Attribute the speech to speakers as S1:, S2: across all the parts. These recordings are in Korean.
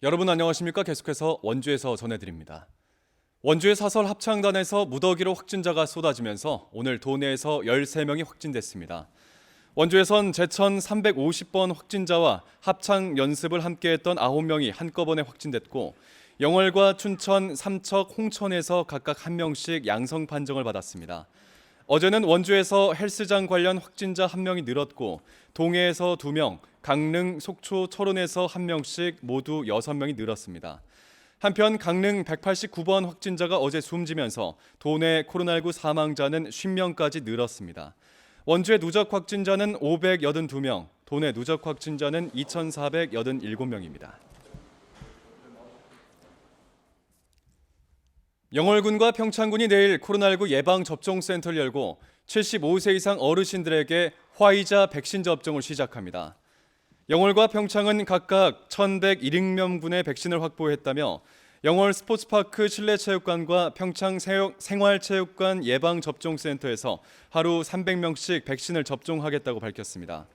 S1: 여러분 안녕하십니까? 계속해서 원주에서 전해드립니다. 원주의 사설 합창단에서 무더기로 확진자가 쏟아지면서 오늘 도내에서 13명이 확진됐습니다. 원주에선 제천 350번 확진자와 합창 연습을 함께했던 9명이 한꺼번에 확진됐고 영월과 춘천, 삼척, 홍천에서 각각 1명씩 양성 판정을 받았습니다. 어제는 원주에서 헬스장 관련 확진자 1명이 늘었고 동해에서 2명, 강릉, 속초, 철원에서 1명씩 모두 6명이 늘었습니다. 한편 강릉 189번 확진자가 어제 숨지면서 도내 코로나19 사망자는 50명까지 늘었습니다. 원주의 누적 확진자는 582명, 도내 누적 확진자는 2,487명입니다. 영월군과 평창군이 내일 코로나19 예방접종센터를 열고 75세 이상 어르신들에게 화이자 백신 접종을 시작합니다. 영월과 평창은 각각 1,101명분의 백신을 확보했다며 영월 스포츠파크 실내체육관과 평창 생활체육관 예방접종센터에서 하루 300명씩 백신을 접종하겠다고 밝혔습니다.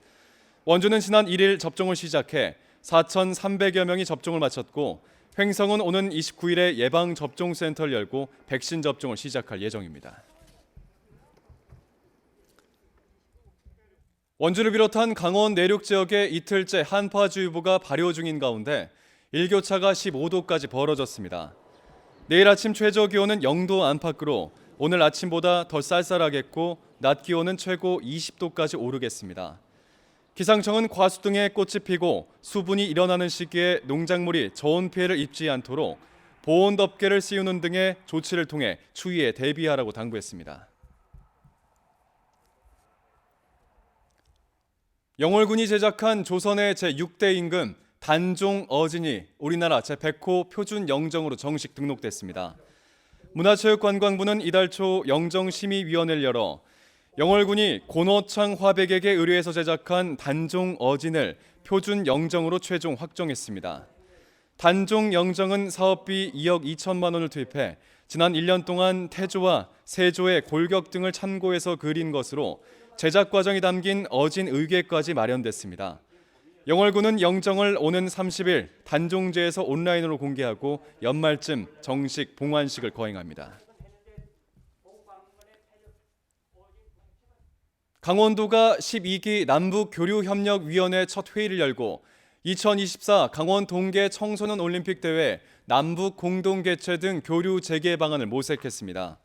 S1: 원주는 지난 1일 접종을 시작해 4,300여 명이 접종을 마쳤고 횡성은 오는 29일에 예방접종센터를 열고 백신 접종을 시작할 예정입니다. 원주를 비롯한 강원 내륙 지역에 이틀째 한파주의보가 발효 중인 가운데 일교차가 15도까지 벌어졌습니다. 내일 아침 최저 기온은 0도 안팎으로 오늘 아침보다 더 쌀쌀하겠고 낮 기온은 최고 20도까지 오르겠습니다. 기상청은 과수 등의 꽃이 피고 수분이 일어나는 시기에 농작물이 저온 피해를 입지 않도록 보온 덮개를 씌우는 등의 조치를 통해 추위에 대비하라고 당부했습니다. 영월군이 제작한 조선의 제6대 임금 단종 어진이 우리나라 제100호 표준 영정으로 정식 등록됐습니다. 문화체육관광부는 이달 초 영정심의위원회를 열어 영월군이 고노창 화백에게 의뢰해서 제작한 단종 어진을 표준 영정으로 최종 확정했습니다. 단종 영정은 사업비 2억 2천만 원을 투입해 지난 1년 동안 태조와 세조의 골격 등을 참고해서 그린 것으로 제작 과정이 담긴 어진 의궤까지 마련됐습니다. 영월군은 영정을 오는 30일 단종제에서 온라인으로 공개하고 연말쯤 정식 봉환식을 거행합니다. 강원도가 12기 남북교류협력위원회 첫 회의를 열고 2024 강원 동계 청소년 올림픽 대회 남북 공동 개최 등 교류 재개 방안을 모색했습니다.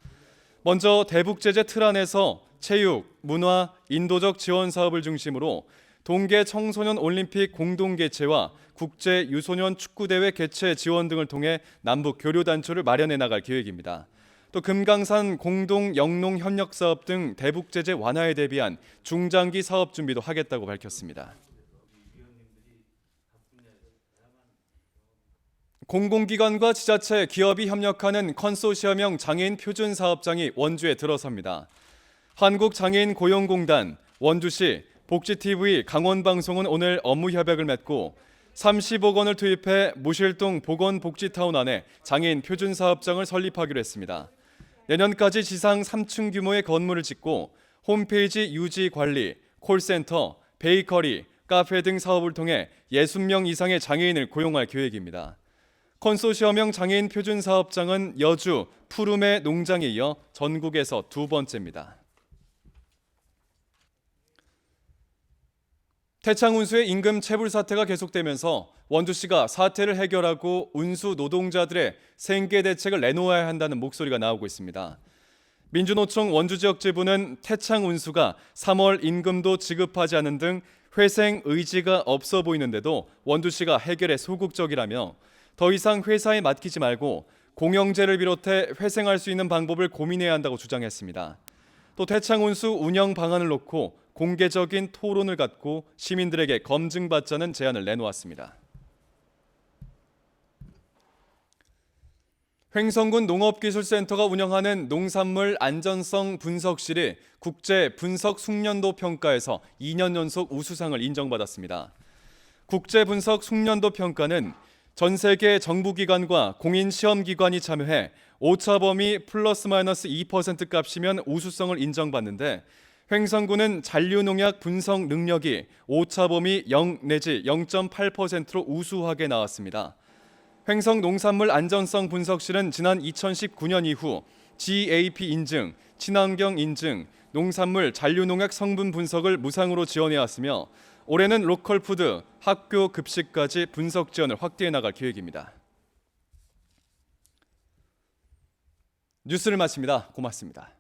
S1: 먼저 대북제재 틀 안에서 체육, 문화, 인도적 지원 사업을 중심으로 동계 청소년 올림픽 공동 개최와 국제 유소년 축구대회 개최 지원 등을 통해 남북 교류 단초를 마련해 나갈 계획입니다. 또 금강산 공동 영농 협력 사업 등 대북 제재 완화에 대비한 중장기 사업 준비도 하겠다고 밝혔습니다. 공공기관과 지자체, 기업이 협력하는 컨소시엄형 장애인 표준 사업장이 원주에 들어섭니다. 한국장애인 고용공단, 원주시, 복지TV, 강원방송은 오늘 업무 협약을 맺고 30억 원을 투입해 무실동 보건복지타운 안에 장애인 표준 사업장을 설립하기로 했습니다. 내년까지 지상 3층 규모의 건물을 짓고 홈페이지 유지 관리, 콜센터, 베이커리, 카페 등 사업을 통해 60명 이상의 장애인을 고용할 계획입니다. 컨소시엄형 장애인 표준 사업장은 여주, 푸르메 농장에 이어 전국에서 두 번째입니다. 태창 운수의 임금 체불 사태가 계속되면서 원주시가 사태를 해결하고 운수 노동자들의 생계 대책을 내놓아야 한다는 목소리가 나오고 있습니다. 민주노총 원주지역지부는 태창 운수가 3월 임금도 지급하지 않는 등 회생 의지가 없어 보이는데도 원주시가 해결에 소극적이라며 더 이상 회사에 맡기지 말고 공영제를 비롯해 회생할 수 있는 방법을 고민해야 한다고 주장했습니다. 또 태창 운수 운영 방안을 놓고 공개적인 토론을 갖고 시민들에게 검증받자는 제안을 내놓았습니다. 횡성군 농업기술센터가 운영하는 농산물 안전성 분석실이 국제 분석 숙련도 평가에서 2년 연속 우수상을 인정받았습니다. 국제 분석 숙련도 평가는 전 세계 정부기관과 공인시험기관이 참여해 오차 범위 플러스 마이너스 2% 값이면 우수성을 인정받는데 횡성군은 잔류농약 분석 능력이 오차 범위 0 내지 0.8%로 우수하게 나왔습니다. 횡성 농산물 안전성 분석실은 지난 2019년 이후 GAP 인증, 친환경 인증, 농산물 잔류농약 성분 분석을 무상으로 지원해왔으며 올해는 로컬푸드, 학교 급식까지 분석 지원을 확대해 나갈 계획입니다. 뉴스를 마칩니다. 고맙습니다.